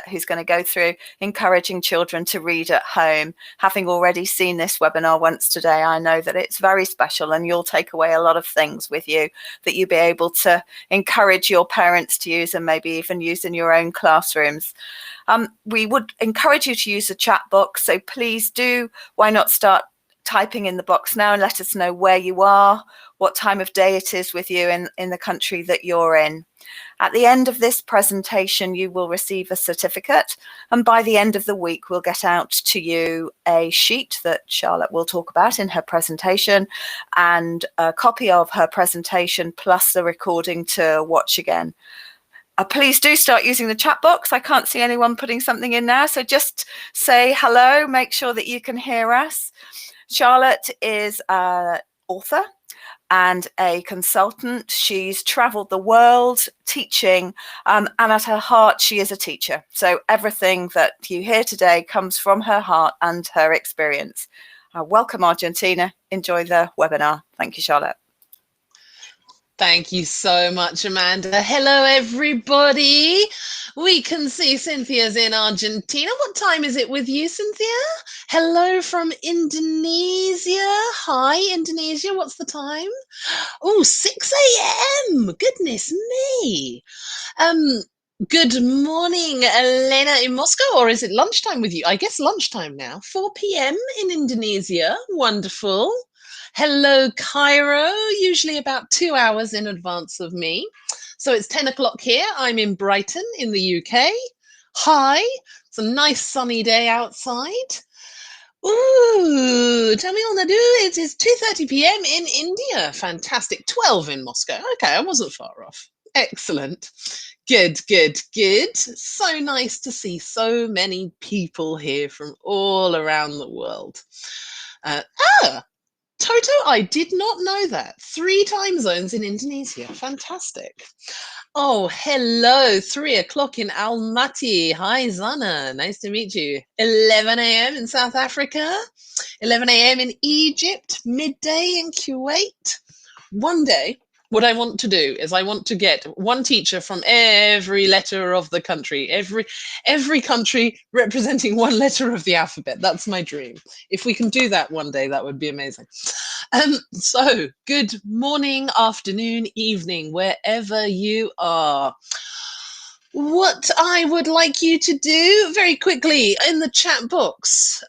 who's going to go through encouraging children to read at home. Having already seen this webinar once today, I know that it's very special and you'll take away a lot of things with you that you'll be able to encourage your parents to use and maybe even use in your own classrooms. We would encourage you to use the chat box, so please do, why not start typing in the box now and let us know where you are, what time of day it is with you in the country that you're in. At the end of this presentation, you will receive a certificate, and by the end of the week, we'll get out to you a sheet that Charlotte will talk about in her presentation and a copy of her presentation plus the recording to watch again. Please do start using the chat box. I can't see anyone putting something in now, so just say hello, make sure that you can hear us. Charlotte is an author and a consultant. She's traveled the world teaching, and at her heart, she is a teacher. So everything that you hear today comes from her heart and her experience. Welcome, Argentina. Enjoy the webinar. Thank you, Charlotte. Thank you so much, Amanda. Hello, everybody. We can see Cynthia's in Argentina. What time is it with you, Cynthia? Hello from Indonesia. Hi, Indonesia. What's the time? Oh, 6 a.m. Goodness me. Good morning, Elena in Moscow, or is it lunchtime with you? I guess lunchtime now. 4 p.m. in Indonesia. Wonderful. Hello, Cairo, usually about 2 hours in advance of me. So it's 10 o'clock here. I'm in Brighton in the UK. Hi, it's a nice sunny day outside. Ooh, Tamil Nadu, it is 2:30 p.m. in India. Fantastic. 12 in Moscow. Okay, I wasn't far off. Excellent. Good, good, good. So nice to see so many people here from all around the world. Toto, I did not know that. 3 time zones in Indonesia. Fantastic. Oh, hello. 3 o'clock in Almaty. Hi, Zana. Nice to meet you. 11 a.m. in South Africa. 11 a.m. in Egypt. Midday in Kuwait. One day, what I want to do is I want to get one teacher from every letter of the country, every country representing one letter of the alphabet. That's my dream. If we can do that one day, that would be amazing. So good morning, afternoon, evening, wherever you are. What I would like you to do very quickly in the chat box,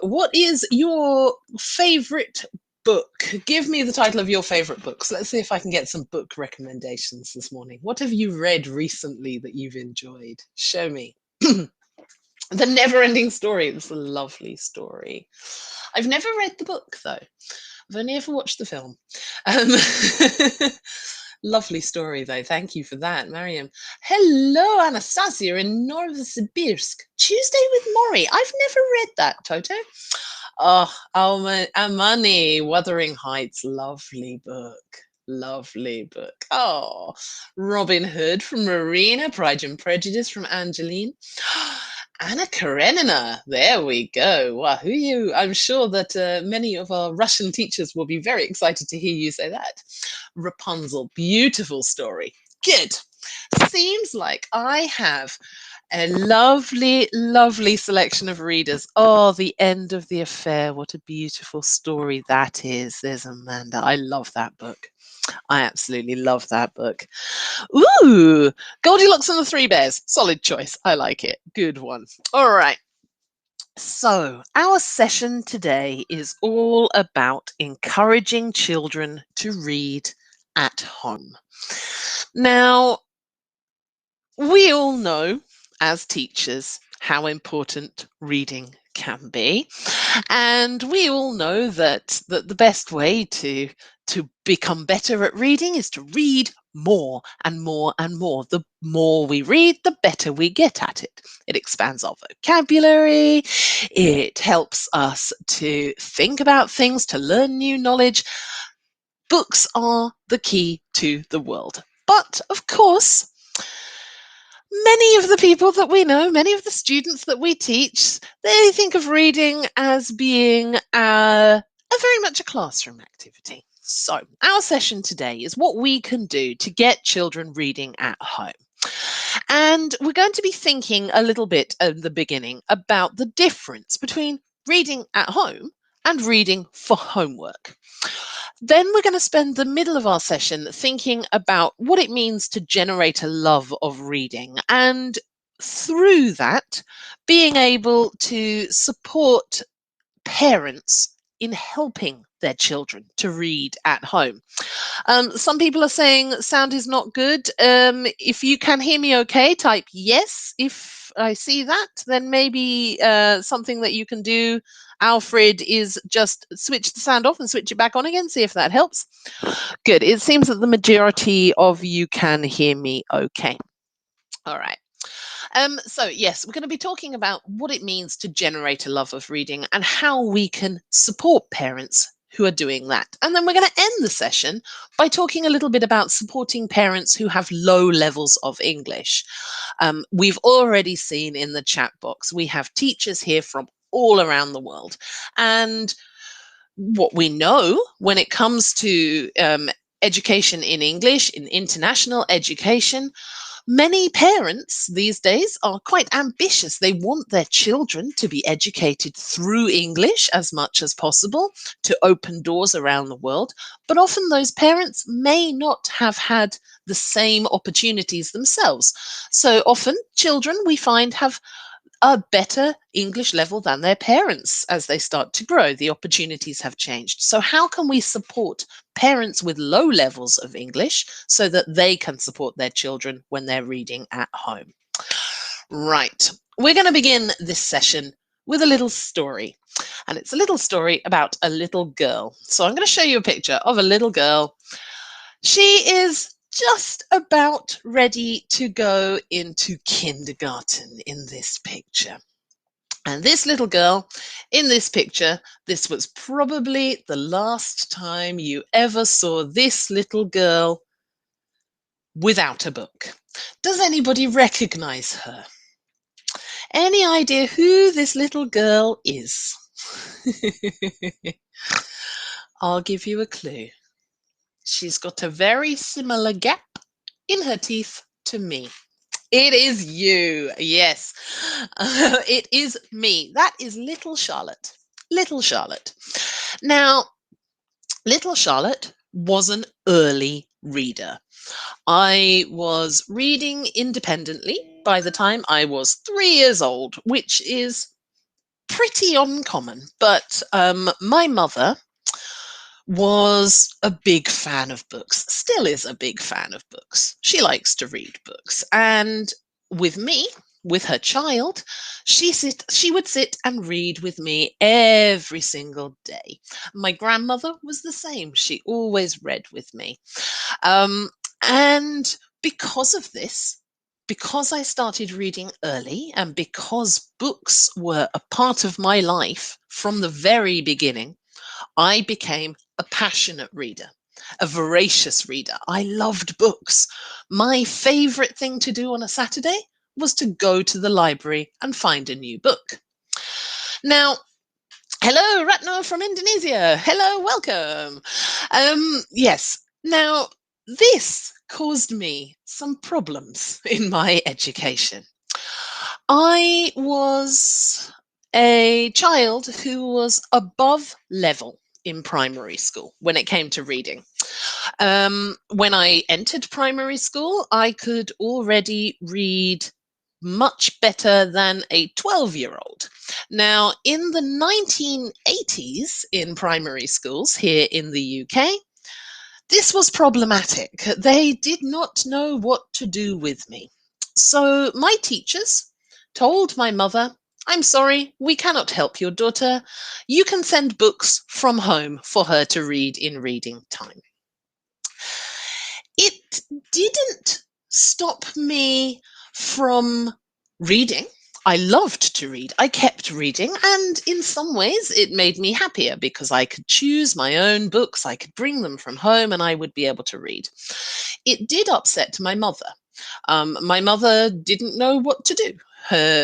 what is your favorite book? Give me the title of your favorite books. Let's see if I can get some book recommendations this morning. What have you read recently that you've enjoyed? Show me. The Never-Ending Story. It's a lovely story. I've never read the book, though. I've only ever watched the film. Lovely story, though. Thank you for that, Mariam. Hello, Anastasia in Novosibirsk. Tuesday with Maury. I've never read that, Toto. Oh, Amani, Wuthering Heights. Lovely book. Lovely book. Oh, Robin Hood from Marina. Pride and Prejudice from Angeline. Anna Karenina, there we go. Wahoo! I'm sure that many of our Russian teachers will be very excited to hear you say that. Rapunzel, beautiful story. Good. Seems like I have a lovely, lovely selection of readers. Oh, The End of the Affair. What a beautiful story that is. There's Amanda. I love that book. I absolutely love that book. Ooh, Goldilocks and the Three Bears. Solid choice. I like it. Good one. All right. So our session today is all about encouraging children to read at home. Now, we all know as teachers how important reading can be. And we all know that the best way to become better at reading is to read more and more and more. The more we read, the better we get at it. It expands our vocabulary. It helps us to think about things, to learn new knowledge. Books are the key to the world. But of course, many of the people that we know, many of the students that we teach, they think of reading as being a very much a classroom activity. So our session today is what we can do to get children reading at home. And we're going to be thinking a little bit at the beginning about the difference between reading at home and reading for homework. Then we're going to spend the middle of our session thinking about what it means to generate a love of reading, and through that, being able to support parents in helping their children to read at home. Some people are saying sound is not good. If you can hear me okay, type yes. If I see that, then maybe something that you can do, Alfred, is just switch the sound off and switch it back on again. See if that helps. Good. It seems that the majority of you can hear me okay. All right. So yes, we're going to be talking about what it means to generate a love of reading and how we can support parents who are doing that. And then we're going to end the session by talking a little bit about supporting parents who have low levels of English. We've already seen in the chat box, we have teachers here from all around the world. And what we know when it comes to education in English, in international education, many parents these days are quite ambitious. They want their children to be educated through English as much as possible to open doors around the world. But often those parents may not have had the same opportunities themselves. So often children, we find, have a better English level than their parents as they start to grow. The opportunities have changed. So how can we support parents with low levels of English so that they can support their children when they're reading at home? Right. We're going to begin this session with a little story. And it's a little story about a little girl. So I'm going to show you a picture of a little girl. She is just about ready to go into kindergarten in this picture. And this little girl in this picture, this was probably the last time you ever saw this little girl without a book. Does anybody recognize her? Any idea who this little girl is? I'll give you a clue. She's got a very similar gap in her teeth to me. It is you. Yes, it is me. That is little Charlotte. Little Charlotte. Now, little Charlotte was an early reader. I was reading independently by the time I was 3 years old, which is pretty uncommon. But my mother was a big fan of books, still is a big fan of books. She likes to read books. And with me, with her child, she would sit and read with me every single day. My grandmother was the same. She always read with me. And because of this, because I started reading early and because books were a part of my life from the very beginning, I became a passionate reader, a voracious reader. I loved books. My favorite thing to do on a Saturday was to go to the library and find a new book. Now, hello, Ratno from Indonesia. Hello, welcome. Yes, now this caused me some problems in my education. I was a child who was above level in primary school when it came to reading. When I entered primary school, I could already read much better than a 12-year-old. Now, in the 1980s in primary schools here in the UK, this was problematic. They did not know what to do with me. So my teachers told my mother, "I'm sorry, we cannot help your daughter. You can send books from home for her to read in reading time." It didn't stop me from reading. I loved to read. I kept reading, and in some ways it made me happier because I could choose my own books. I could bring them from home and I would be able to read. It did upset my mother. My mother didn't know what to do.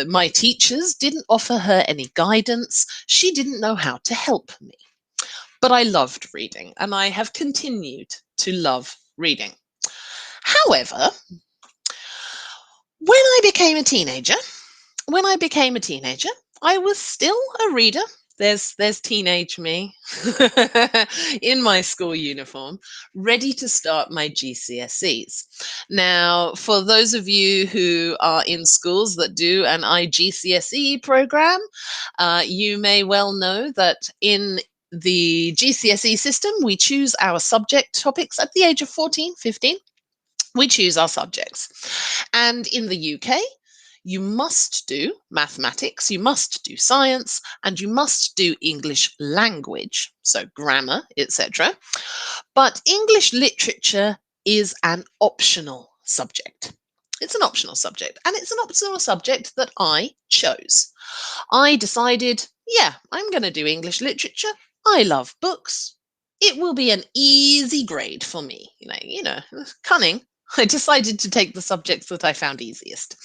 My teachers didn't offer her any guidance. She didn't know how to help me. But I loved reading, and I have continued to love reading. However, When I became a teenager, I was still a reader. There's teenage me in my school uniform, ready to start my GCSEs. Now, for those of you who are in schools that do an IGCSE program, you may well know that in the GCSE system, we choose our subject topics at the age of 14, 15. We choose our subjects. And in the UK, you must do mathematics, you must do science, and you must do English language, so grammar, etc. But English literature is an optional subject. It's an optional subject, and it's an optional subject that I chose. I decided, yeah, I'm going to do English literature. I love books. It will be an easy grade for me. Cunning. I decided to take the subjects that I found easiest.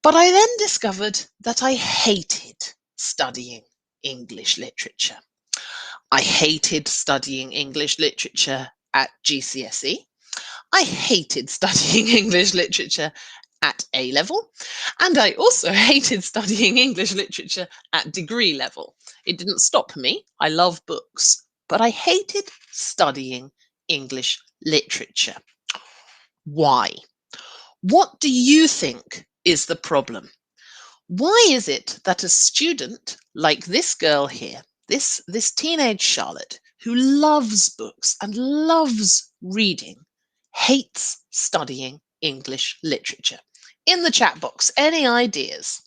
But I then discovered that I hated studying English literature. I hated studying English literature at GCSE. I hated studying English literature at A level, and I also hated studying English literature at degree level. It didn't stop me. I love books, but I hated studying English literature. Why? What do you think is the problem? Why is it that a student like this girl here, this teenage Charlotte, who loves books and loves reading, hates studying English literature? In the chat box, any ideas?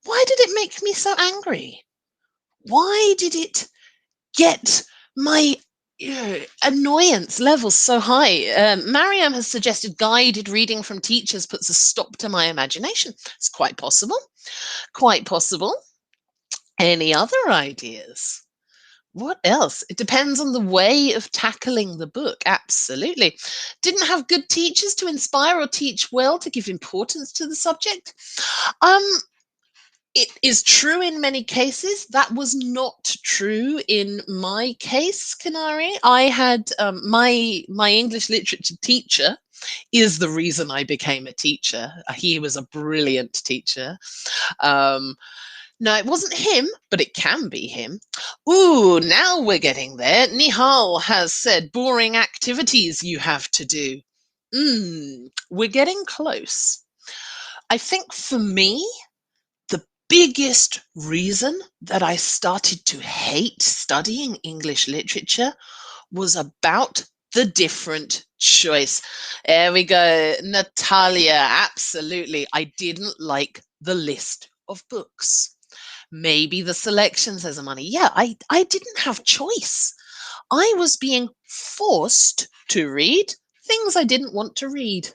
Why did it make me so angry? Why did it get my annoyance levels so high? Mariam has suggested guided reading from teachers puts a stop to my imagination. It's quite possible. Quite possible. Any other ideas? What else? It depends on the way of tackling the book. Absolutely. Didn't have good teachers to inspire or teach well to give importance to the subject. It is true in many cases. That was not true in my case, Canary. I had my English literature teacher is the reason I became a teacher. He was a brilliant teacher. No, it wasn't him, but it can be him. Ooh, now we're getting there. Nihal has said boring activities you have to do. We're getting close. I think for me, the biggest reason that I started to hate studying English literature was about the different choice. There we go. Natalia, absolutely. I didn't like the list of books. Maybe the selection says money. Yeah, I didn't have choice. I was being forced to read things I didn't want to read.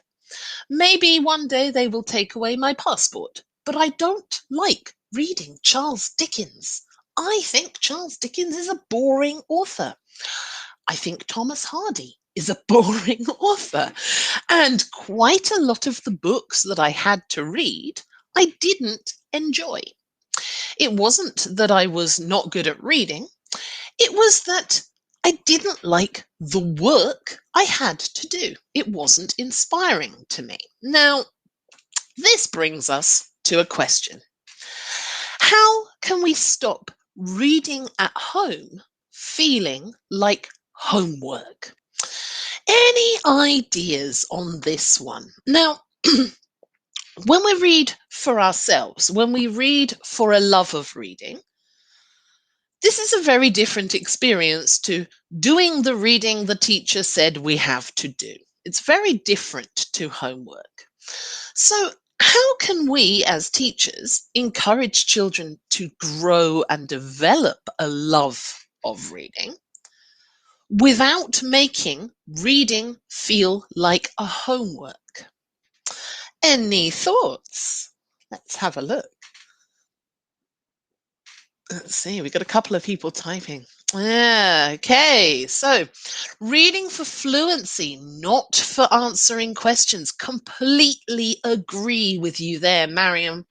Maybe one day they will take away my passport, but I don't like reading Charles Dickens. I think Charles Dickens is a boring author. I think Thomas Hardy is a boring author. And quite a lot of the books that I had to read, I didn't enjoy. It wasn't that I was not good at reading. It was that I didn't like the work I had to do. It wasn't inspiring to me. Now, this brings us to a question. How can we stop reading at home feeling like homework? Any ideas on this one? Now, when we read for ourselves, when we read for a love of reading, this is a very different experience to doing the reading the teacher said we have to do. It's very different to homework. So, how can we as teachers encourage children to grow and develop a love of reading without making reading feel like a homework? Any thoughts? Let's have a look. Let's see, we've got a couple of people typing. Yeah, okay. So, reading for fluency, not for answering questions. Completely agree with you there, Mariam.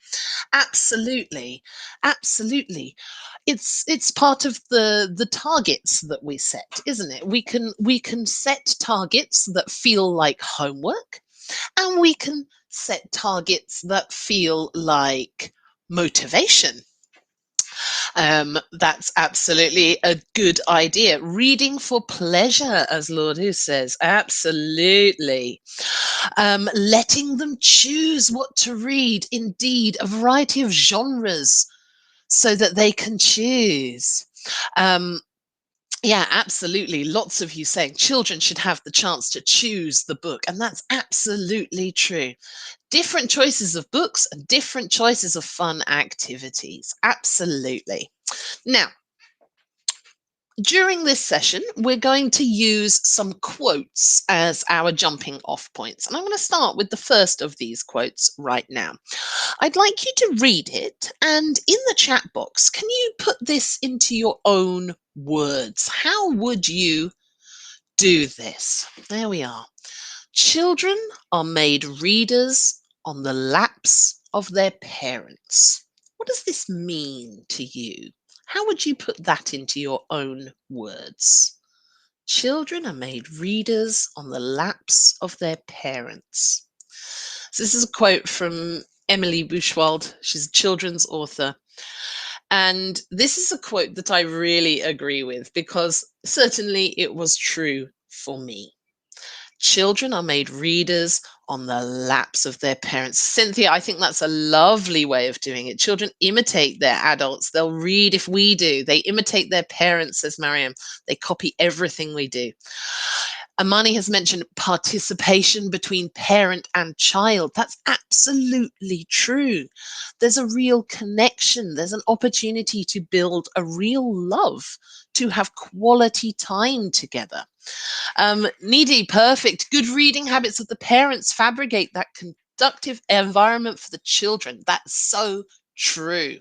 Absolutely. Absolutely. It's part of the targets that we set, isn't it? We can set targets that feel like homework, And we can set targets that feel like motivation. That's absolutely a good idea. Reading for pleasure, as Lord Who says, absolutely. Letting them choose what to read, indeed, a variety of genres so that they can choose. Yeah, absolutely. Lots of you saying children should have the chance to choose the book, and that's absolutely true. Different choices of books and different choices of fun activities. Absolutely. Now, during this session, we're going to use some quotes as our jumping off points. And I'm going to start with the first of these quotes right now. I'd like you to read it, and in the chat box, can you put this into your own words? How would you do this? There we are. Children are made readers on the laps of their parents. What does this mean to you? How would you put that into your own words? Children are made readers on the laps of their parents. So this is a quote from Emily Buchwald. She's a children's author. And this is a quote that I really agree with because certainly it was true for me. Children are made readers on the laps of their parents. Cynthia, I think that's a lovely way of doing it. Children imitate their adults. They'll read if we do. They imitate their parents, says Mariam. They copy everything we do. Amani has mentioned participation between parent and child. That's absolutely true. There's a real connection. There's an opportunity to build a real love, to have quality time together. Needy, perfect. Good reading habits of the parents fabricate that conductive environment for the children. That's so true.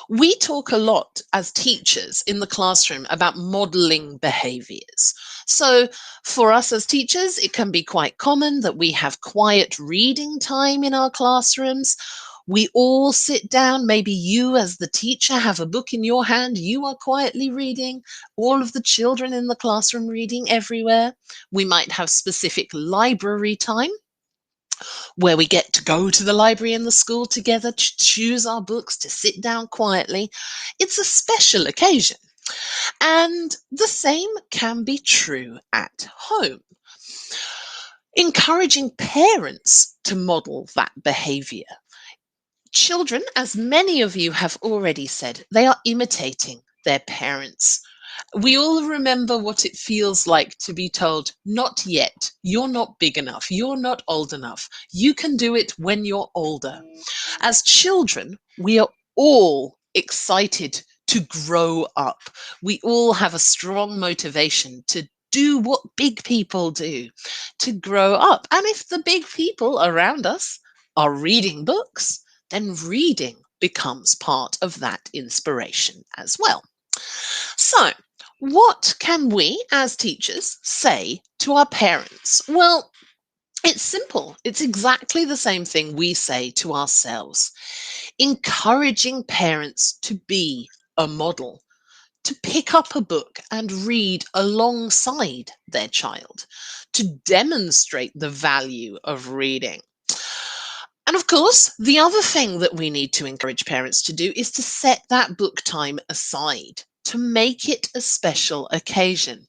We talk a lot as teachers in the classroom about modeling behaviors. So, for us as teachers, it can be quite common that we have quiet reading time in our classrooms. We all sit down. Maybe you, as the teacher, have a book in your hand. You are quietly reading. All of the children in the classroom reading everywhere. We might have specific library time where we get to go to the library in the school together, to choose our books, to sit down quietly. It's a special occasion. And the same can be true at home. Encouraging parents to model that behavior. Children, as many of you have already said, they are imitating their parents. We all remember what it feels like to be told, not yet, you're not big enough, you're not old enough, you can do it when you're older. As children, we are all excited to grow up. We all have a strong motivation to do what big people do, to grow up. And if the big people around us are reading books, then reading becomes part of that inspiration as well. So, what can we as teachers say to our parents? Well, it's simple. It's exactly the same thing we say to ourselves. Encouraging parents to be a model, to pick up a book and read alongside their child, to demonstrate the value of reading. And of course, the other thing that we need to encourage parents to do is to set that book time aside, to make it a special occasion.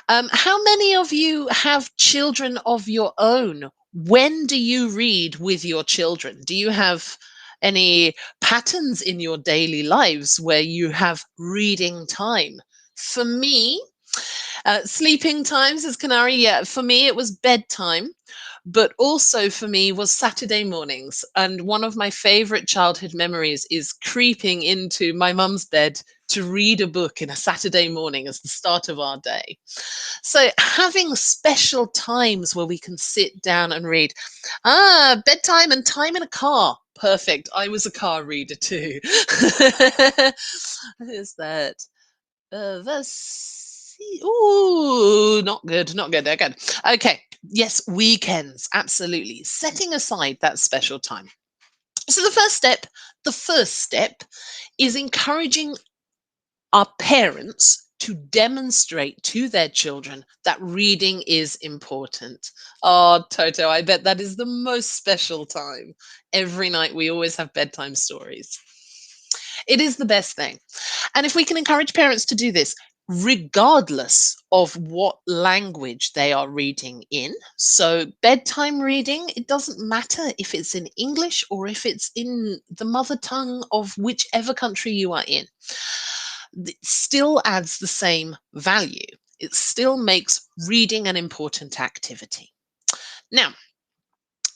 How many of you have children of your own? When do you read with your children? Do you have any patterns in your daily lives where you have reading time? For me, sleeping times as Canary, yeah, for me it was bedtime. But also for me was Saturday mornings. And one of my favorite childhood memories is creeping into my mum's bed to read a book in a Saturday morning as the start of our day. So having special times where we can sit down and read. Bedtime and time in a car. Perfect. I was a car reader too. What is that? Ooh, not good, not good. Okay. Okay. Yes, weekends, absolutely. Setting aside that special time. So the first step is encouraging our parents to demonstrate to their children that reading is important. Oh, Toto, I bet that is the most special time. Every night we always have bedtime stories. It is the best thing. And if we can encourage parents to do this, regardless of what language they are reading in. So, bedtime reading, it doesn't matter if it's in English or if it's in the mother tongue of whichever country you are in. It still adds the same value. It still makes reading an important activity. Now,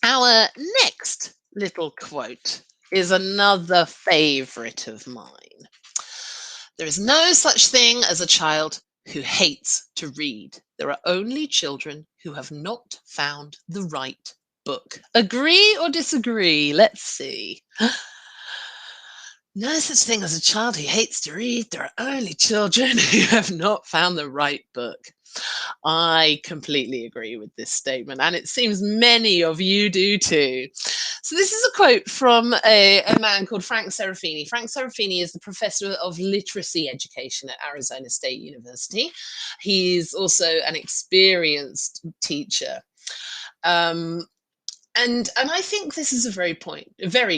our next little quote is another favorite of mine. There is no such thing as a child who hates to read. There are only children who have not found the right book. Agree or disagree? Let's see. No such thing as a child who hates to read. There are only children who have not found the right book. I completely agree with this statement, and it seems many of you do too. So, this is a quote from a man called Frank Serafini. Frank Serafini is the professor of literacy education at Arizona State University. He's also an experienced teacher. And I think this is a very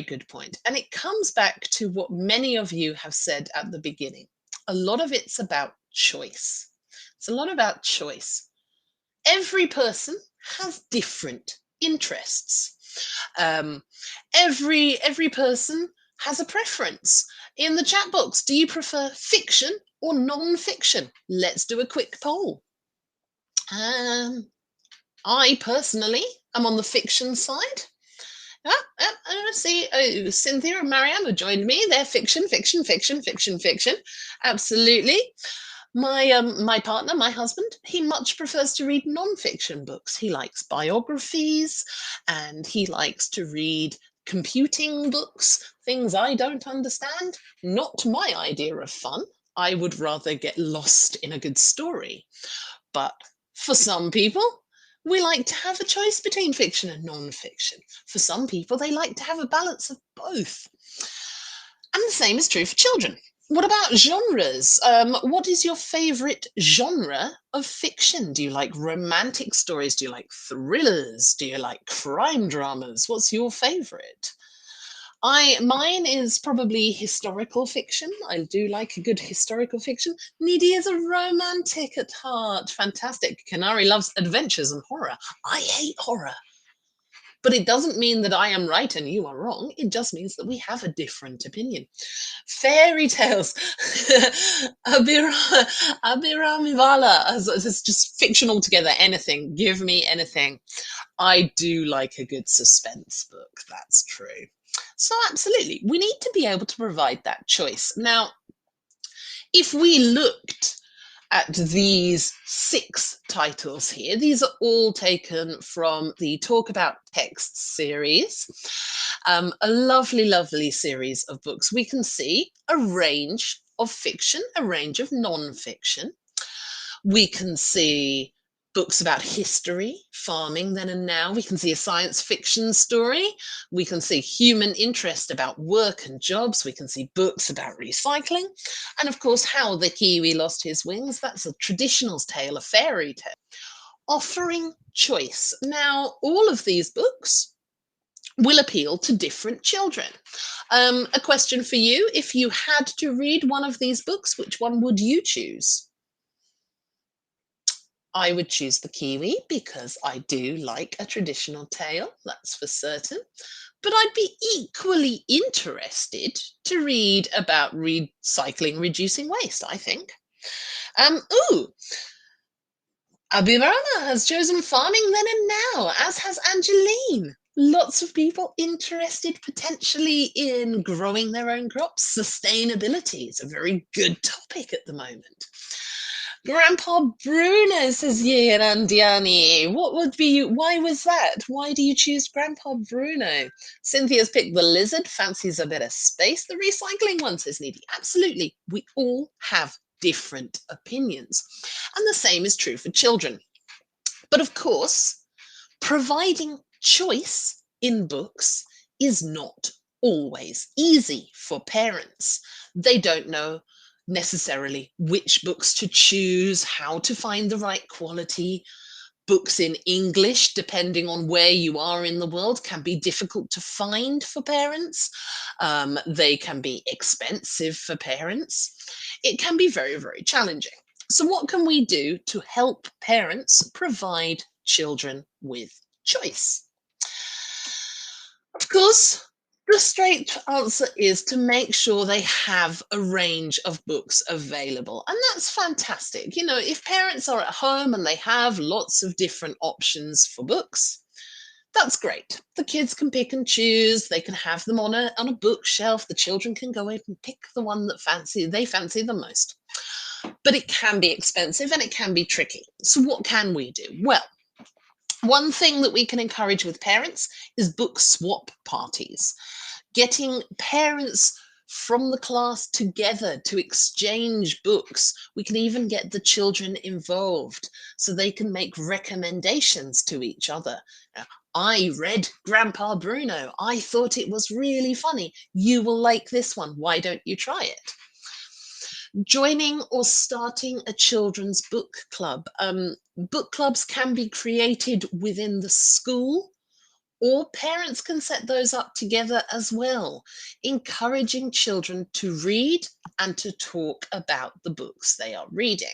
good point. And it comes back to what many of you have said at the beginning. A lot of it's about choice. It's a lot about choice. Every person has different interests. Every person has a preference. In the chat box, do you prefer fiction or non-fiction? Let's do a quick poll. I personally am on the fiction side. See, Cynthia and Marianne have joined me. They're fiction. Absolutely. My partner, my husband, he much prefers to read non-fiction books. He likes biographies and he likes to read computing books, things I don't understand. Not my idea of fun. I would rather get lost in a good story. But for some people, we like to have a choice between fiction and non-fiction. For some people, they like to have a balance of both. And the same is true for children. What about genres? What is your favorite genre of fiction? Do you like romantic stories? Do you like thrillers? Do you like crime dramas? What's your favorite? Mine is probably historical fiction. I do like a good historical fiction. Needy is a romantic at heart. Fantastic. Canary loves adventures and horror. I hate horror. But it doesn't mean that I am right and you are wrong. It just means that we have a different opinion. Fairy tales. Abiramivala. It's just fiction altogether. Anything. Give me anything. I do like a good suspense book. That's true. So absolutely, we need to be able to provide that choice. Now, if we looked at these 6 titles here, these are all taken from the Talk About Text series, a lovely, lovely series of books. We can see a range of fiction, a range of non-fiction. We can see books about history, farming then and now. We can see a science fiction story. We can see human interest about work and jobs. We can see books about recycling. And of course, How the Kiwi Lost His Wings. That's a traditional tale, a fairy tale. Offering choice. Now, all of these books will appeal to different children. A question for you, if you had to read one of these books, which one would you choose? I would choose the Kiwi because I do like a traditional tale, that's for certain. But I'd be equally interested to read about recycling, reducing waste, I think. Abirama has chosen farming then and now, as has Angeline. Lots of people interested potentially in growing their own crops. Sustainability is a very good topic at the moment. Grandpa Bruno says, yeah, Andiani. Why was that? Why do you choose Grandpa Bruno? Cynthia's picked the lizard, fancies a bit of space. The recycling one, says Needy. Absolutely. We all have different opinions. And the same is true for children. But of course, providing choice in books is not always easy for parents. They don't know necessarily which books to choose, how to find the right quality. Books in English, depending on where you are in the world, can be difficult to find for parents. They can be expensive for parents. It can be very, very challenging. So, what can we do to help parents provide children with choice? Of course, the straight answer is to make sure they have a range of books available. And that's fantastic. You know, if parents are at home and they have lots of different options for books, that's great. The kids can pick and choose. They can have them on a bookshelf. The children can go in and pick the one that they fancy the most. But it can be expensive and it can be tricky. So what can we do? Well, one thing that we can encourage with parents is book swap parties, getting parents from the class together to exchange books. We can even get the children involved so they can make recommendations to each other. I read Grandpa Bruno. I thought it was really funny. You will like this one. Why don't you try it? Joining or starting a children's book club. Book clubs can be created within the school, or parents can set those up together as well, encouraging children to read and to talk about the books they are reading.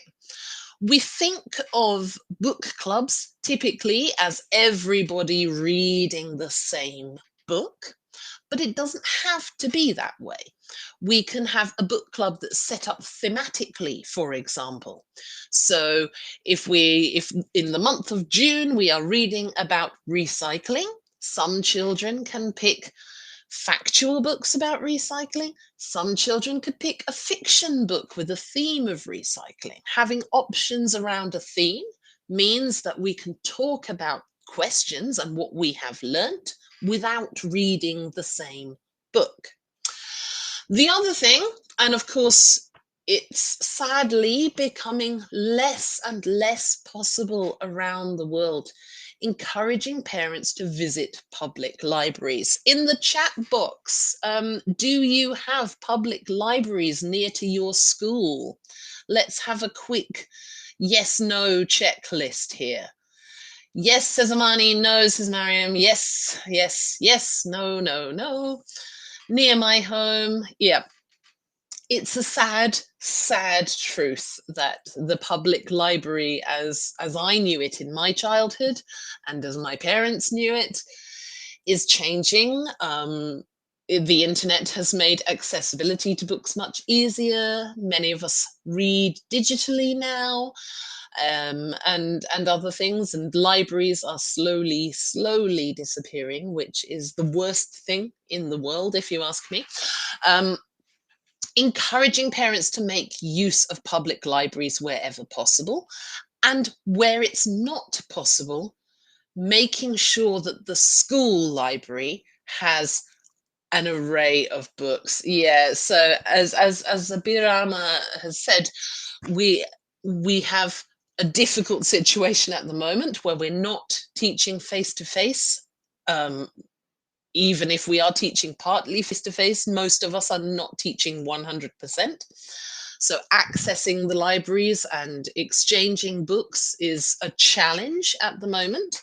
We think of book clubs typically as everybody reading the same book, but it doesn't have to be that way. We can have a book club that's set up thematically, for example. So if in the month of June we are reading about recycling, some children can pick factual books about recycling. Some children could pick a fiction book with a theme of recycling. Having options around a theme means that we can talk about questions and what we have learnt without reading the same book. The other thing, and of course, it's sadly becoming less and less possible around the world, encouraging parents to visit public libraries. In the chat box, do you have public libraries near to your school? Let's have a quick yes-no checklist here. Yes, says Amani. No, says Mariam. Yes, yes, yes. No, no, no. Near my home. Yeah. It's a sad, sad truth that the public library, as I knew it in my childhood and as my parents knew it, is changing. The internet has made accessibility to books much easier. Many of us read digitally now. And other things, and libraries are slowly disappearing, which is the worst thing in the world, if you ask me. Encouraging parents to make use of public libraries wherever possible, and where it's not possible, making sure that the school library has an array of books. Yeah, so as Abirama has said, we have a difficult situation at the moment where we're not teaching face-to-face. Even if we are teaching partly face-to-face, most of us are not teaching 100%. So accessing the libraries and exchanging books is a challenge at the moment.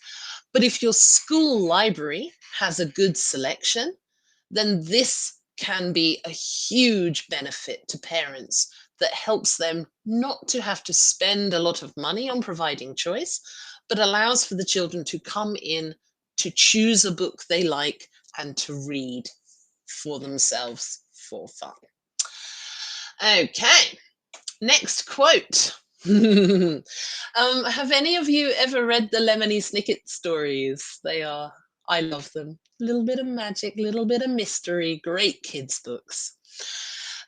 But if your school library has a good selection, then this can be a huge benefit to parents that helps them not to have to spend a lot of money on providing choice, but allows for the children to come in to choose a book they like and to read for themselves for fun. Okay, next quote. Have any of you ever read the Lemony Snicket stories? I love them. A little bit of magic, a little bit of mystery, great kids' books.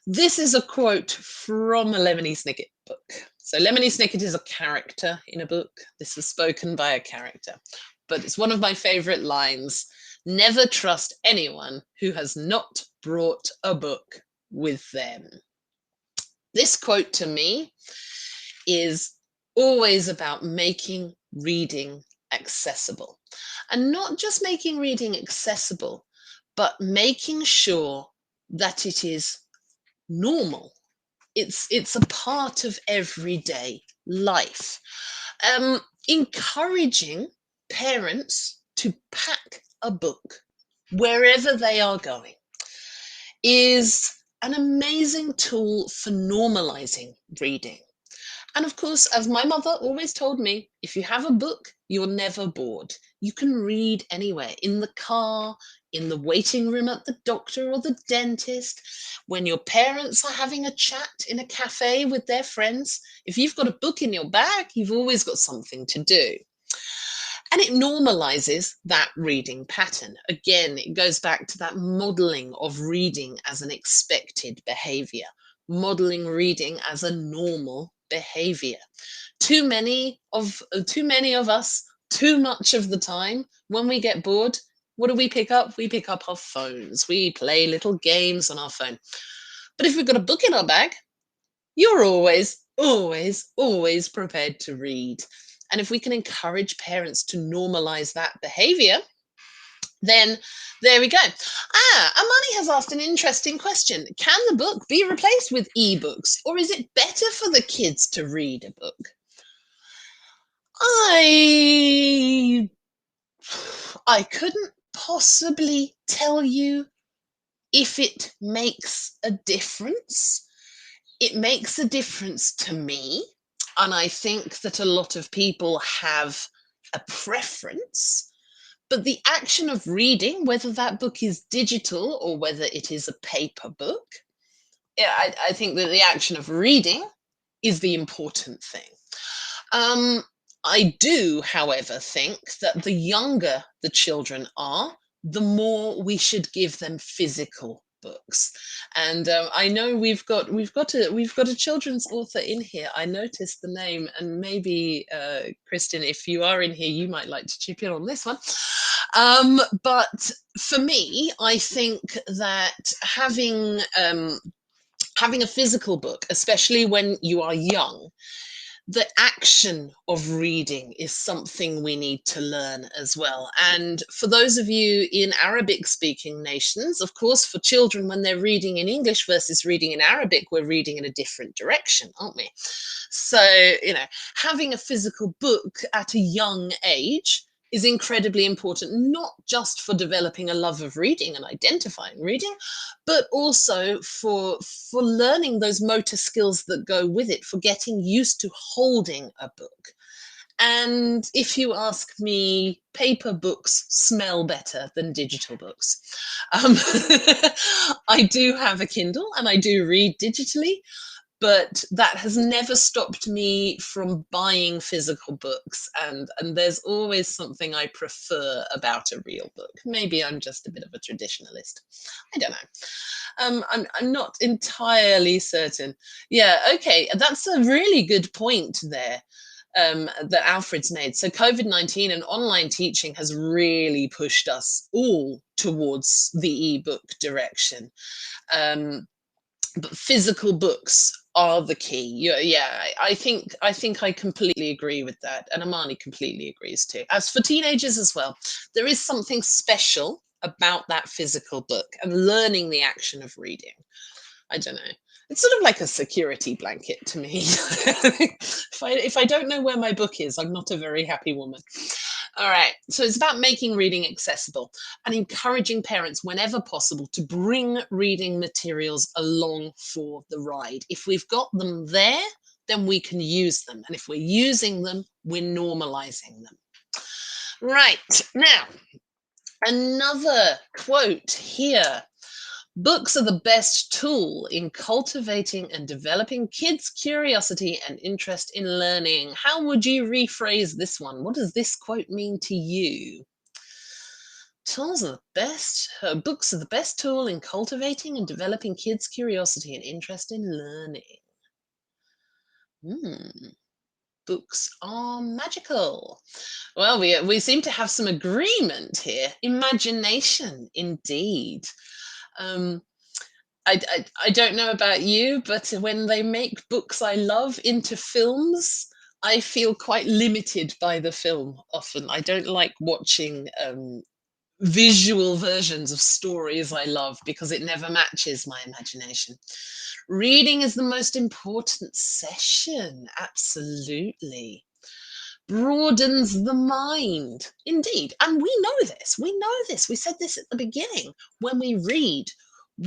This is a quote from a Lemony Snicket book. So Lemony Snicket is a character in a book. This is spoken by a character. But it's one of my favorite lines. Never trust anyone who has not brought a book with them. This quote to me is always about making reading accessible. And not just making reading accessible, but making sure that it is normal It's a part of everyday life. Encouraging parents to pack a book wherever they are going is an amazing tool for normalizing reading. And of course, as my mother always told me, if you have a book, you're never bored. You can read anywhere, in the car, in the waiting room at the doctor or the dentist, when your parents are having a chat in a cafe with their friends. If you've got a book in your bag, you've always got something to do. And it normalizes that reading pattern. Again, it goes back to that modeling of reading as an expected behavior, modeling reading as a normal behavior. Too many of us, too much of the time, when we get bored, what do we pick up? We pick up our phones. We play little games on our phone. But if we've got a book in our bag, you're always prepared to read. And if we can encourage parents to normalize that behavior, then there we go. Amani has asked an interesting question. Can the book be replaced with ebooks, or is it better for the kids to read a book? I couldn't possibly tell you if it makes a difference. It makes a difference to me, and I think that a lot of people have a preference. But the action of reading, whether that book is digital or whether it is a paper book, I think that the action of reading is the important thing. I do, however, think that the younger the children are, the more we should give them physical books. And I know we've got a children's author in here. I noticed the name, and maybe Kristen, if you are in here, you might like to chip in on this one. But for me, I think that having a physical book, especially when you are young, the action of reading is something we need to learn as well. And for those of you in Arabic speaking nations, of course, for children, when they're reading in English versus reading in Arabic, we're reading in a different direction, aren't we? So, having a physical book at a young age is incredibly important, not just for developing a love of reading and identifying reading, but also for learning those motor skills that go with it, for getting used to holding a book. And if you ask me, paper books smell better than digital books. I do have a Kindle and I do read digitally, but that has never stopped me from buying physical books, and there's always something I prefer about a real book. Maybe I'm just a bit of a traditionalist. I don't know. I'm not entirely certain. Yeah, okay, that's a really good point there. That Alfred's made. So COVID-19 and online teaching has really pushed us all towards the ebook direction. But physical books are the key. Yeah, I think I completely agree with that, and Amani completely agrees too. As for teenagers as well, there is something special about that physical book and learning the action of reading. I don't know. It's sort of like a security blanket to me. If I don't know where my book is, I'm not a very happy woman. All right, so it's about making reading accessible and encouraging parents whenever possible to bring reading materials along for the ride. If we've got them there, then we can use them. And if we're using them, we're normalizing them. Right, now, another quote here. Books are the best tool in cultivating and developing kids' curiosity and interest in learning. How would you rephrase this one? What does this quote mean to you? Books are the best tool in cultivating and developing kids' curiosity and interest in learning. Books are magical. Well, we seem to have some agreement here. Imagination, indeed. I don't know about you, but when they make books I love into films, I feel quite limited by the film often. I don't like watching visual versions of stories I love because it never matches my imagination. Reading is the most important session. Absolutely. Broadens the mind. Indeed. And we know this. We know this. We said this at the beginning. When we read,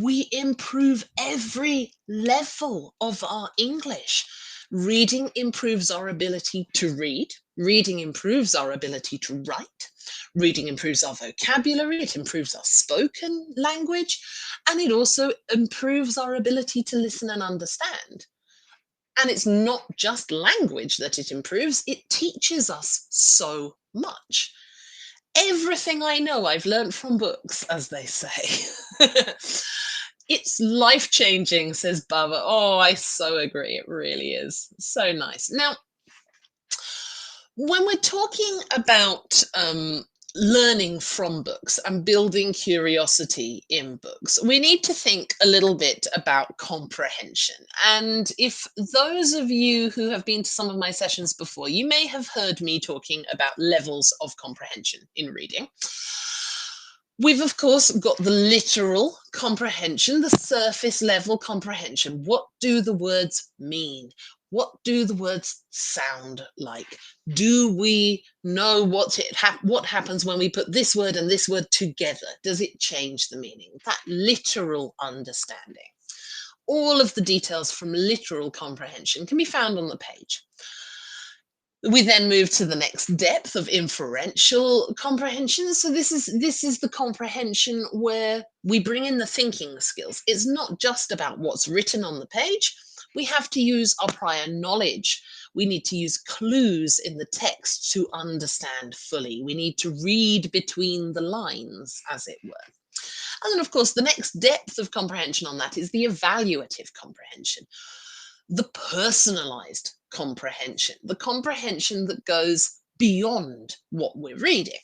we improve every level of our English. Reading improves our ability to read. Reading improves our ability to write. Reading improves our vocabulary. It improves our spoken language. And it also improves our ability to listen and understand. And it's not just language that it improves, it teaches us so much. Everything I know I've learned from books, as they say. It's life-changing, says Baba. Oh, I so agree. It really is. So nice. Now, when we're talking about learning from books and building curiosity in books, we need to think a little bit about comprehension. And if those of you who have been to some of my sessions before, you may have heard me talking about levels of comprehension in reading. We've, of course, got the literal comprehension, the surface level comprehension. What do the words mean? What do the words sound like? Do we know what happens when we put this word and this word together? Does it change the meaning? That literal understanding. All of the details from literal comprehension can be found on the page. We then move to the next depth of inferential comprehension. So this is the comprehension where we bring in the thinking skills. It's not just about what's written on the page. We have to use our prior knowledge. We need to use clues in the text to understand fully. We need to read between the lines, as it were. And then, of course, the next depth of comprehension on that is the evaluative comprehension, the personalized comprehension, the comprehension that goes beyond what we're reading.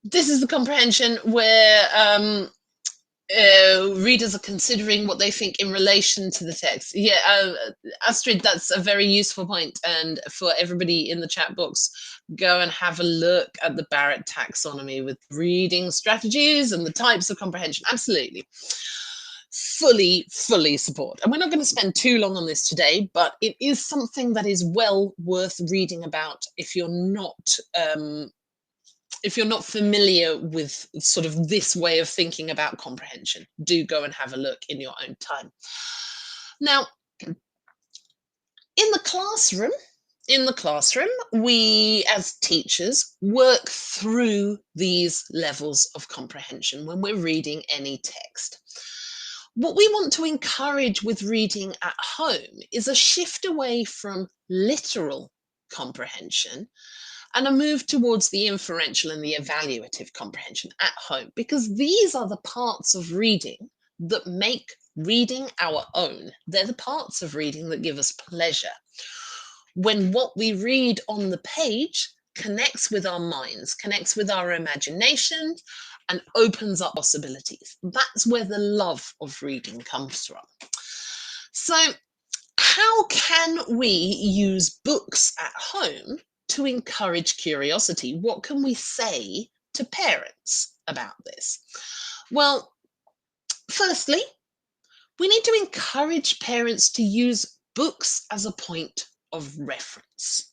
This is the comprehension where readers are considering what they think in relation to the text. Yeah, Astrid, that's a very useful point. And for everybody in the chat box, go and have a look at the Barrett taxonomy with reading strategies and the types of comprehension. Absolutely. Fully support. And we're not going to spend too long on this today, but it is something that is well worth reading about if you're not familiar with sort of this way of thinking about comprehension. Do go and have a look in your own time. Now, in the classroom, we as teachers work through these levels of comprehension when we're reading any text. What we want to encourage with reading at home is a shift away from literal comprehension and a move towards the inferential and the evaluative comprehension at home, because these are the parts of reading that make reading our own. They're the parts of reading that give us pleasure. When what we read on the page connects with our minds, connects with our imagination, and opens up possibilities. That's where the love of reading comes from. So, how can we use books at home to encourage curiosity? What can we say to parents about this? Well, firstly, we need to encourage parents to use books as a point of reference.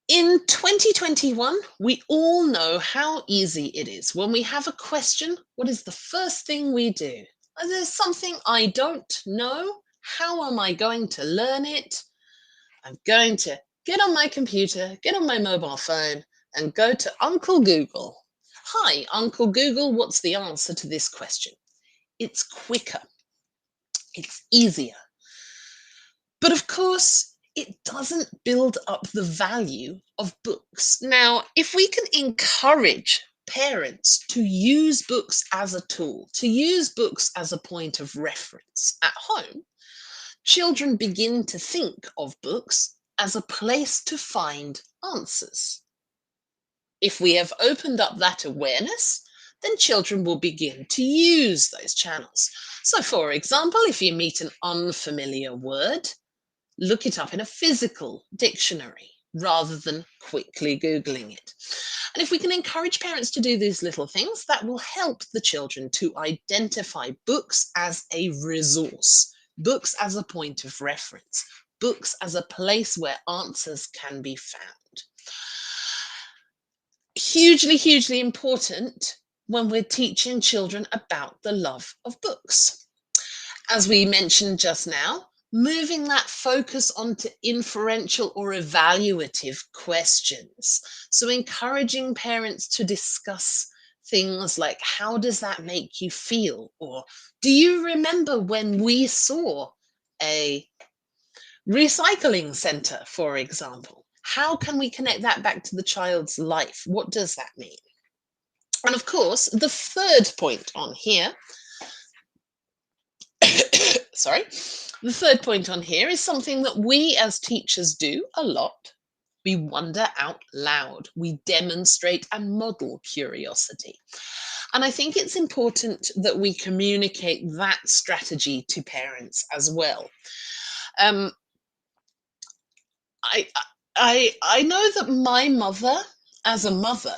In 2021, we all know how easy it is. When we have a question, what is the first thing we do? There's something I don't know. How am I going to learn it? I'm going to get on my computer, get on my mobile phone, and go to Uncle Google. Hi, Uncle Google, what's the answer to this question? It's quicker. It's easier. But of course, it doesn't build up the value of books. Now, if we can encourage parents to use books as a tool, to use books as a point of reference at home, children begin to think of books as a place to find answers. If we have opened up that awareness, then children will begin to use those channels. So, for example, if you meet an unfamiliar word, look it up in a physical dictionary. rather than quickly Googling it. And if we can encourage parents to do these little things, that will help the children to identify books as a resource, books as a point of reference, books as a place where answers can be found. Hugely, hugely important when we're teaching children about the love of books. As we mentioned just now, moving that focus onto inferential or evaluative questions. So encouraging parents to discuss things like, how does that make you feel? Or do you remember when we saw a recycling center, for example? How can we connect that back to the child's life? What does that mean? And of course, the third point on here, sorry, the third point on here is something that we as teachers do a lot. We wonder out loud. We demonstrate and model curiosity. And I think it's important that we communicate that strategy to parents as well. Um, I know that my mother, as a mother,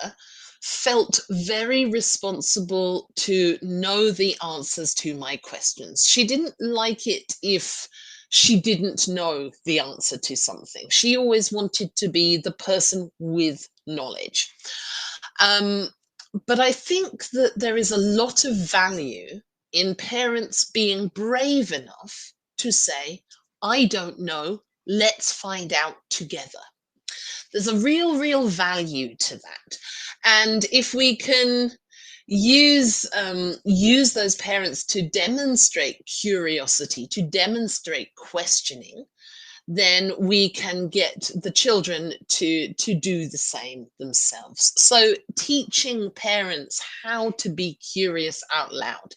felt very responsible to know the answers to my questions. She didn't like it if she didn't know the answer to something. She always wanted to be the person with knowledge. But I think that there is a lot of value in parents being brave enough to say, I don't know, let's find out together. There's a real value to that. And if we can use those parents to demonstrate curiosity, to demonstrate questioning, then we can get the children to do the same themselves. So teaching parents how to be curious out loud.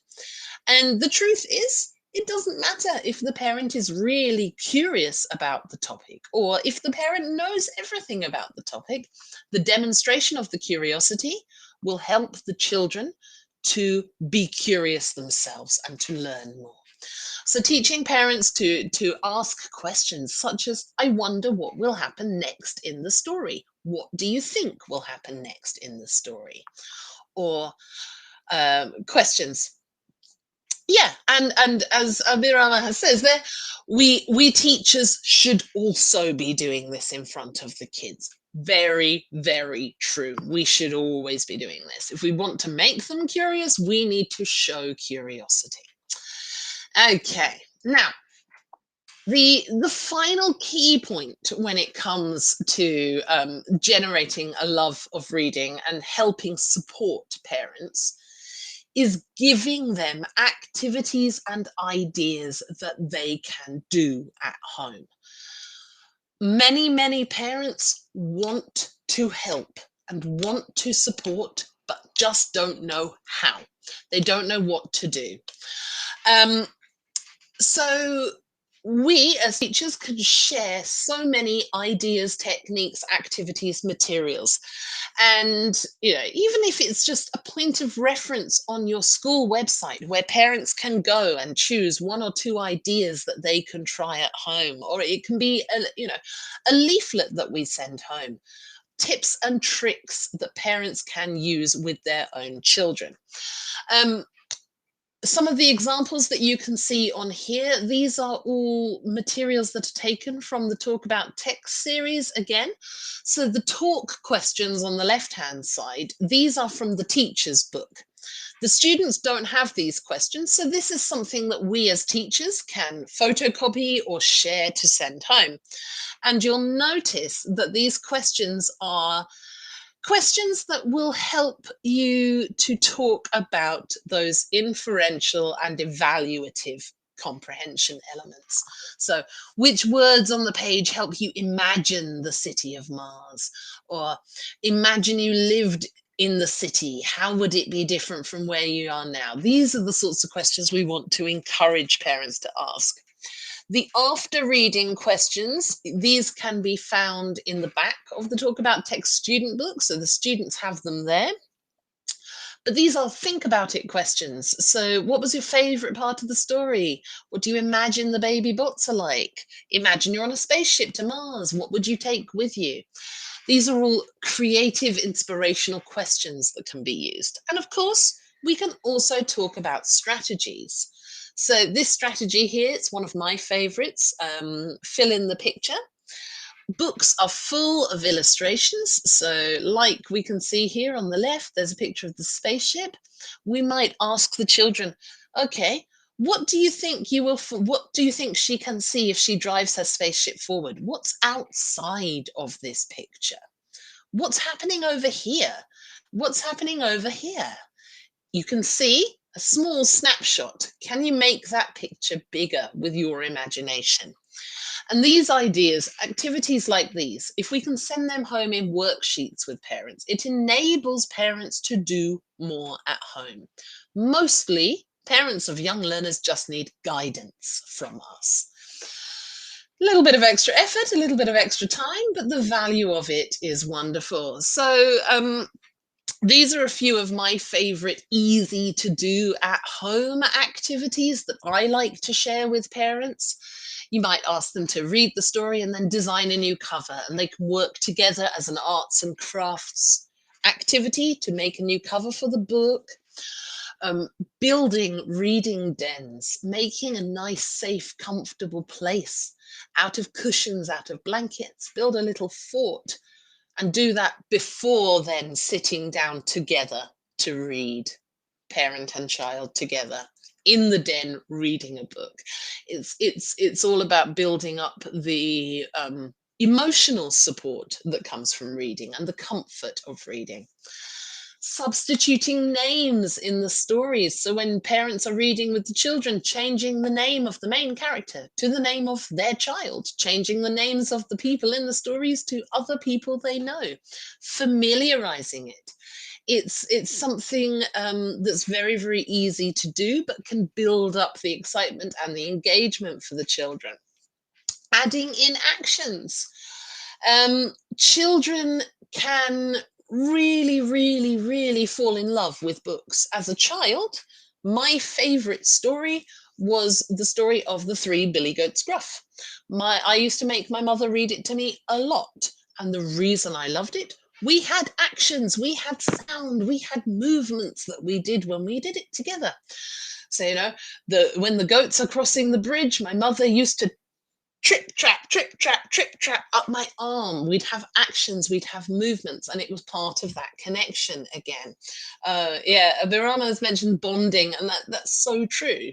And the truth is, it doesn't matter if the parent is really curious about the topic or if the parent knows everything about the topic. The demonstration of the curiosity will help the children to be curious themselves and to learn more. So teaching parents to ask questions such as, I wonder what will happen next in the story. What do you think will happen next in the story? Or questions. Yeah, and as Abirama has says there, we teachers should also be doing this in front of the kids. Very, very true. We should always be doing this. If we want to make them curious, we need to show curiosity. Okay, now the final key point when it comes to generating a love of reading and helping support parents is giving them activities and ideas that they can do at home. Many parents want to help and want to support, but just don't know how. They don't know what to do. So we as teachers can share so many ideas, techniques, activities, materials. And even if it's just a point of reference on your school website where parents can go and choose one or two ideas that they can try at home, or it can be a leaflet that we send home, tips and tricks that parents can use with their own children. Some of the examples that you can see on here, these are all materials that are taken from the Talk About Text series again. So the talk questions on the left-hand side, these are from the teacher's book. The students don't have these questions, so this is something that we as teachers can photocopy or share to send home. And you'll notice that these questions are questions that will help you to talk about those inferential and evaluative comprehension elements. So, which words on the page help you imagine the city of Mars? Or imagine you lived in the city. How would it be different from where you are now? These are the sorts of questions we want to encourage parents to ask. The after reading questions, these can be found in the back of the Talk About Text student book, so the students have them there. But these are think about it questions. So, what was your favorite part of the story? What do you imagine the baby bots are like? Imagine you're on a spaceship to Mars. What would you take with you? These are all creative, inspirational questions that can be used. And of course, we can also talk about strategies. So, this strategy here, it's one of my favorites. Fill in the picture. Books are full of illustrations. So, like we can see here on the left, there's a picture of the spaceship. We might ask the children, okay, what do you think what do you think she can see if she drives her spaceship forward? What's outside of this picture? What's happening over here? What's happening over here? You can see a small snapshot. Can you make that picture bigger with your imagination? And these ideas, activities like these, if we can send them home in worksheets with parents, it enables parents to do more at home. Mostly, parents of young learners just need guidance from us. A little bit of extra effort, a little bit of extra time, but the value of it is wonderful. So, these are a few of my favorite easy to do at home activities that I like to share with parents. You might ask them to read the story and then design a new cover, and they can work together as an arts and crafts activity to make a new cover for the book. Um, Building reading dens, making a nice, safe, comfortable place out of cushions, out of blankets, build a little fort, and do that before then sitting down together to read, parent and child together in the den reading a book. It's all about building up the emotional support that comes from reading and the comfort of reading. Substituting names in the stories. So when parents are reading with the children, changing the name of the main character to the name of their child, changing the names of the people in the stories to other people they know, familiarizing it. It's something that's very, very easy to do, but can build up the excitement and the engagement for the children. Adding in actions. Children can really, really, really fall in love with books. As a child, my favorite story was the story of the three billy goats Gruff. I used to make my mother read it to me a lot. And the reason I loved it, we had actions, we had sound, we had movements that we did when we did it together. So, when the goats are crossing the bridge, my mother used to trip, trap, trip, trap, trip, trap up my arm. We'd have actions, we'd have movements, and it was part of that connection again. Yeah, Birama has mentioned bonding, and that's so true.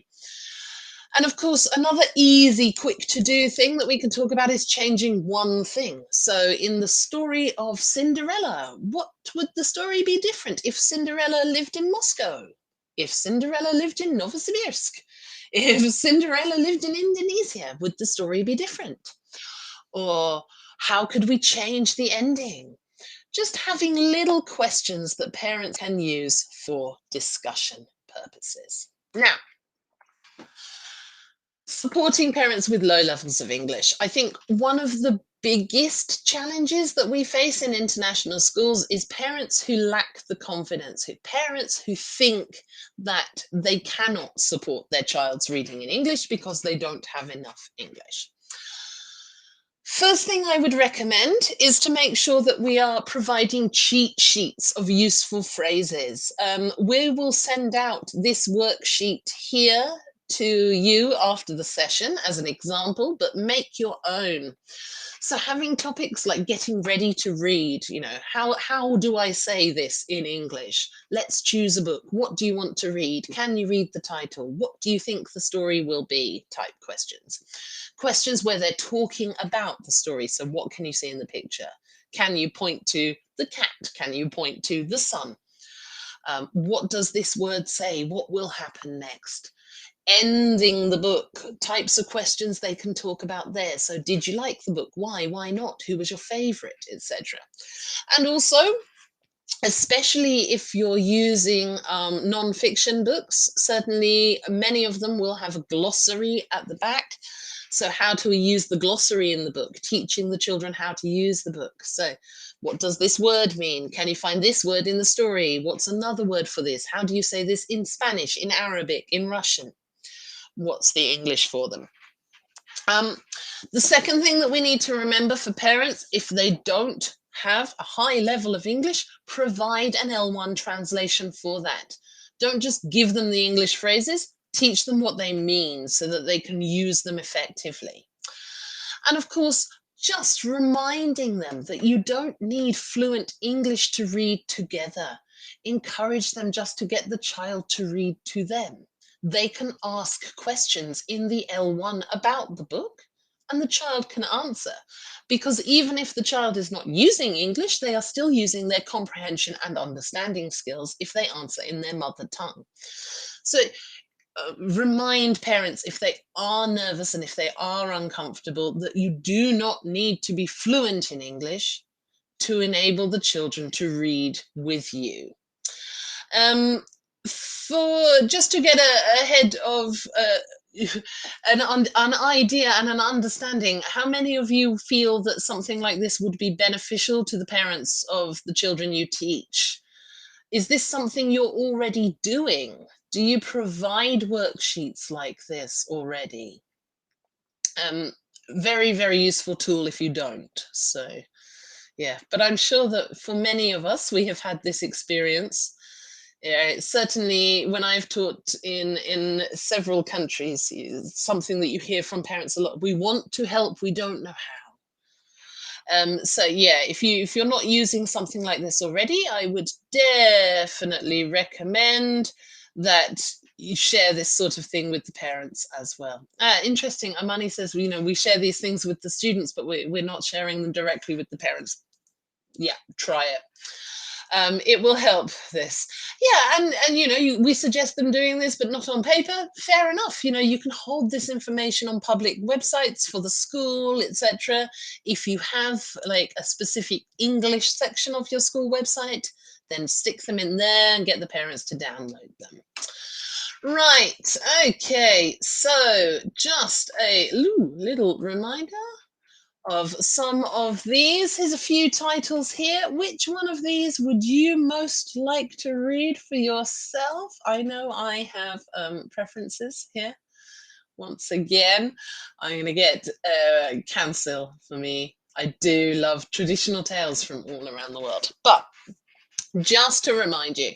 And of course, another easy, quick to do thing that we can talk about is changing one thing. So, in the story of Cinderella, what would the story be different if Cinderella lived in Moscow? If Cinderella lived in Novosibirsk? If Cinderella lived in Indonesia, would the story be different? Or how could we change the ending? Just having little questions that parents can use for discussion purposes. Now, supporting parents with low levels of English. I think one of the biggest challenges that we face in international schools is parents who lack the confidence, parents who think that they cannot support their child's reading in English because they don't have enough English. First thing I would recommend is to make sure that we are providing cheat sheets of useful phrases. We will send out this worksheet here to you after the session as an example, but make your own. So having topics like getting ready to read, how do I say this in English? Let's choose a book. What do you want to read? Can you read the title? What do you think the story will be? Type questions. Questions where they're talking about the story. So what can you see in the picture? Can you point to the cat? Can you point to the sun? What does this word say? What will happen next? Ending the book, types of questions they can talk about there. So did you like the book? Why not? Who was your favorite, etc. And also, especially if you're using non-fiction books, certainly many of them will have a glossary at the back. So how do we use the glossary in the book? Teaching the children how to use the book. So what does this word mean? Can you find this word in the story? What's another word for this? How do you say this in Spanish, in Arabic, in Russian? What's the English for them? The second thing that we need to remember for parents, if they don't have a high level of English, provide an L1 translation for that. Don't just give them the English phrases, teach them what they mean so that they can use them effectively. And of course, just reminding them that you don't need fluent English to read together. Encourage them just to get the child to read to them. They can ask questions in the L1 about the book, and the child can answer. Because even if the child is not using English, they are still using their comprehension and understanding skills if they answer in their mother tongue. So remind parents, if they are nervous and if they are uncomfortable, that you do not need to be fluent in English to enable the children to read with you. For just to get ahead of an idea and an understanding, how many of you feel that something like this would be beneficial to the parents of the children you teach? Is this something you're already doing? Do you provide worksheets like this already? Very, very useful tool if you don't. So, yeah, but I'm sure that for many of us, we have had this experience. Yeah, certainly when I've taught in several countries, something that you hear from parents a lot: we want to help, we don't know how. So yeah, if you're not using something like this already, I would definitely recommend that you share this sort of thing with the parents as well. Interesting. Amani says, we share these things with the students, but we're not sharing them directly with the parents. Yeah, try it. It will help this. Yeah, and we suggest them doing this, but not on paper. Fair enough. You can hold this information on public websites for the school, etc. If you have like a specific English section of your school website, then stick them in there and get the parents to download them. Right, okay, so just a little reminder of some of these. Here's a few titles here. Which one of these would you most like to read for yourself? I know I have preferences here. Once again, I'm going to get cancel for me. I do love traditional tales from all around the world. But just to remind you,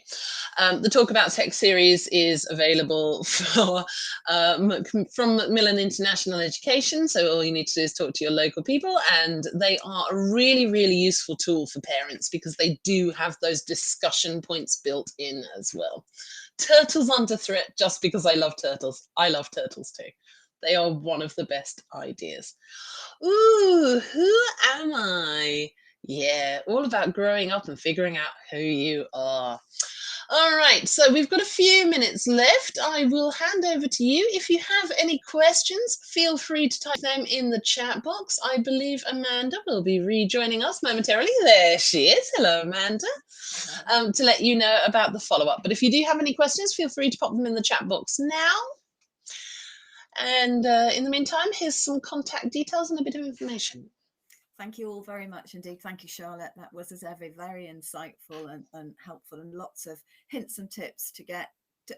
the Talk About Tech series is available from Macmillan International Education. So all you need to do is talk to your local people, and they are a really, really useful tool for parents because they do have those discussion points built in as well. Turtles Under Threat, just because I love turtles. I love turtles too. They are one of the best ideas. Ooh, who am I? Yeah, all about growing up and figuring out who you are. All right, so we've got a few minutes left. I will hand over to you. If you have any questions, feel free to type them in the chat box. I believe Amanda will be rejoining us momentarily. There she is. Hello, Amanda. To let you know about the follow-up. But if you do have any questions, feel free to pop them in the chat box now. And in the meantime, here's some contact details and a bit of information. Thank you all very much indeed. Thank you, Charlotte. That was, as ever, very insightful and helpful, and lots of hints and tips to get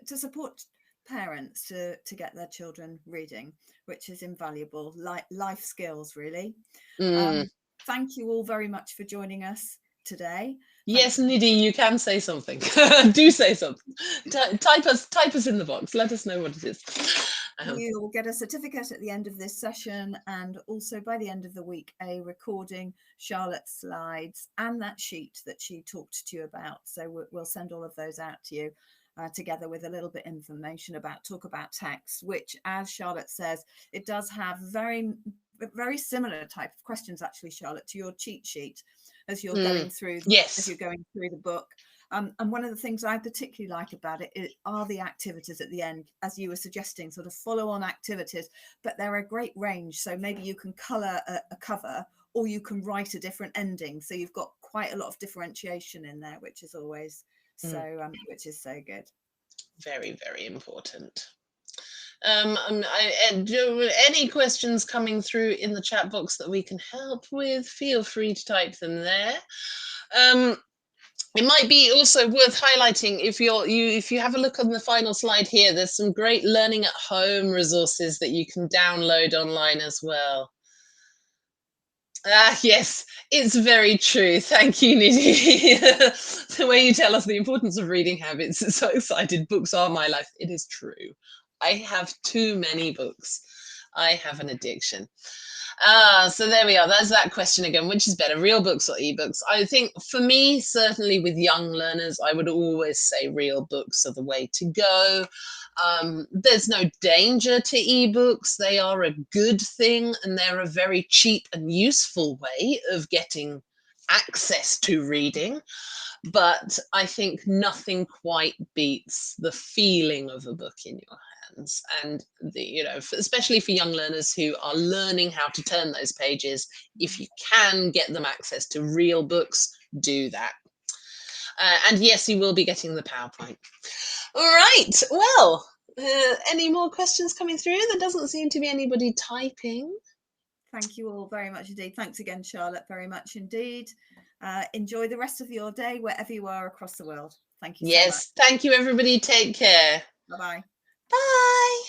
to support parents to get their children reading, which is invaluable. Life skills, really. Thank you all very much for joining us today. Yes, Nidhi, you can say something. Do say something. Type us in the box. Let us know what it is. You will get a certificate at the end of this session, and also by the end of the week, a recording, Charlotte's slides, and that sheet that she talked to you about. So we'll send all of those out to you, together with a little bit of information about Talk About Text, which, as Charlotte says, it does have very, very similar type of questions, actually, Charlotte, to your cheat sheet as you're going through. Yes. As you're going through the book. And one of the things I particularly like about it are the activities at the end, as you were suggesting, sort of follow-on activities, but they're a great range. So maybe you can colour a cover, or you can write a different ending. So you've got quite a lot of differentiation in there, which is always so, which is so good. Very, very important. Any questions coming through in the chat box that we can help with, feel free to type them there. It might be also worth highlighting, if you have a look on the final slide here, there's some great learning at home resources that you can download online as well. Ah, yes, it's very true. Thank you, Nidhi. The way you tell us the importance of reading habits is so excited. Books are my life. It is true. I have too many books. I have an addiction. So there we are. That's that question again. Which is better, real books or ebooks? I think for me, certainly with young learners, I would always say real books are the way to go. There's no danger to ebooks. They are a good thing, and they're a very cheap and useful way of getting access to reading. But I think nothing quite beats the feeling of a book in your hands, and especially for young learners who are learning how to turn those pages. If you can get them access to real books, do that. And yes, you will be getting the PowerPoint. All right. Well, any more questions coming through? There doesn't seem to be anybody typing. Thank you all very much indeed. Thanks again, Charlotte, very much indeed. Enjoy the rest of your day wherever you are across the world. Thank you so much. Yes, thank you, everybody. Take care. Bye-bye. Bye.